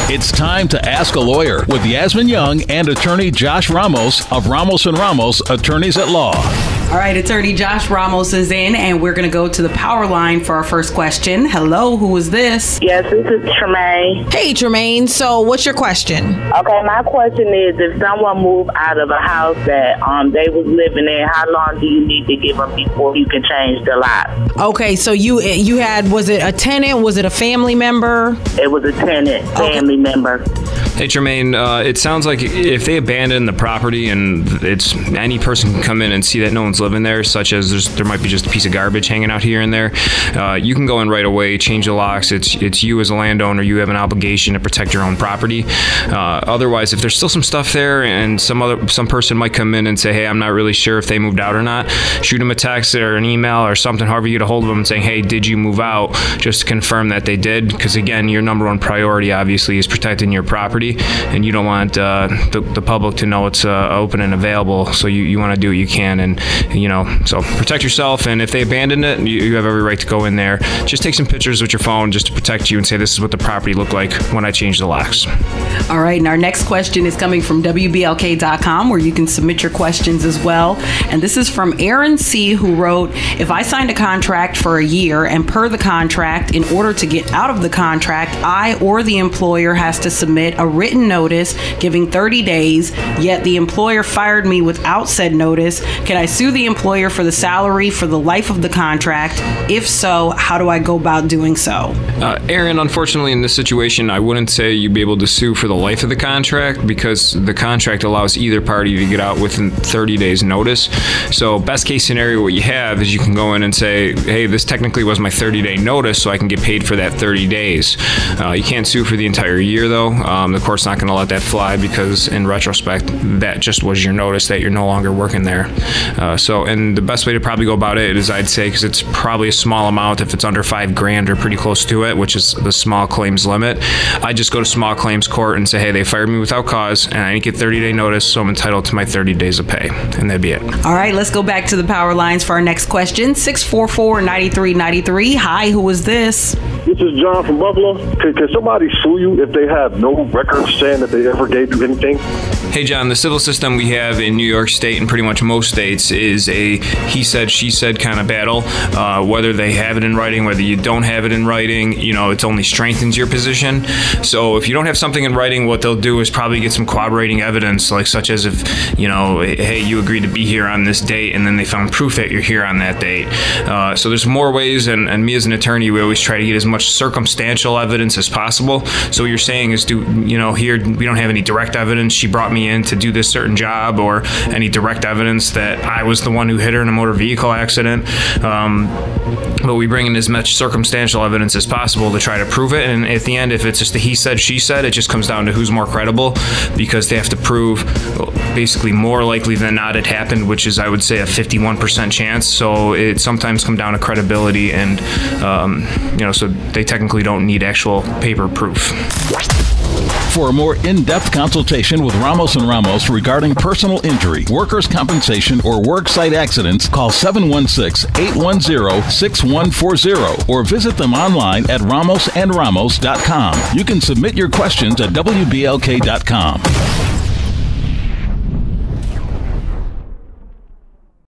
It's time to Ask a Lawyer with Yasmin Young and attorney Josh Ramos of Ramos & Ramos, Attorneys at Law. All right, attorney Josh Ramos is in, and we're going to go to the power line for our first question. Hello, who is this? Yes, this is Tremaine. Hey, Tremaine. So what's your question? Okay, my question is, if someone moved out of a house that they was living in, how long do you need to give them before you can change the lock? Okay, so you had, was it a tenant? Was it a family member? It was a tenant, family member. Hey, Tremaine, it sounds like if they abandon the property and any person can come in and see that no one's living there, such as there might be just a piece of garbage hanging out here and there, you can go in right away, change the locks. It's you as a landowner. You have an obligation to protect your own property. Otherwise, if there's still some stuff there and some person might come in and say, hey, I'm not really sure if they moved out or not, shoot them a text or an email or something, however you get a hold of them, saying, hey, did you move out? Just to confirm that they did, because again, your number one priority obviously is protecting your property, and you don't want the public to know it's open and available. So you want to do what you can, and so protect yourself. And if they abandon it, you have every right to go in there. Just take some pictures with your phone just to protect you and say, this is what the property looked like when I changed the locks. All right, and our next question is coming from WBLK.com, where you can submit your questions as well. And this is from Aaron C., who wrote, if I signed a contract for a year and per the contract, in order to get out of the contract, I or the employer has to submit a written notice giving 30 days, yet the employer fired me without said notice, can I sue the employer for the salary for the life of the contract? If so, how do I go about doing so? Aaron, unfortunately, in this situation, I wouldn't say you'd be able to sue for the life of the contract, because the contract allows either party to get out within 30 days notice. So best case scenario, what you have is you can go in and say, hey, this technically was my 30-day notice, so I can get paid for that 30 days. You can't sue for the entire year, though. The court's not going to let that fly, because in retrospect, that just was your notice that you're no longer working there. And the best way to probably go about it is, I'd say, because it's probably a small amount, if it's under $5,000 or pretty close to it, which is the small claims limit, I just go to small claims court and say, hey, they fired me without cause, and I didn't get 30-day notice, so I'm entitled to my 30 days of pay, and that'd be it. All right, let's go back to the power lines for our next question. 644-9393. Hi, who is this? This is John from Buffalo. Can somebody sue you if they have no record saying that they ever gave you anything? Hey, John, the civil system we have in New York State and pretty much most states is a he said, she said kind of battle. Whether they have it in writing, whether you don't have it in writing, it only strengthens your position. So if you don't have something in writing, what they'll do is probably get some corroborating evidence, like such as if, hey, you agreed to be here on this date, and then they found proof that you're here on that date. So there's more ways, and me as an attorney, we always try to get as much circumstantial evidence as possible. So what you're saying is, here we don't have any direct evidence she brought me in to do this certain job, or any direct evidence that I was the one who hit her in a motor vehicle accident. But we bring in as much circumstantial evidence as possible to try to prove it. And at the end, if it's just a he said, she said, it just comes down to who's more credible, because they have to prove basically more likely than not it happened, which is, I would say, a 51% chance. So it sometimes comes down to credibility, and so they technically don't need actual paper proof. For a more in-depth consultation with Ramos & Ramos regarding personal injury, workers' compensation, or worksite accidents, call 716-810-6140 or visit them online at ramosandramos.com. You can submit your questions at WBLK.com.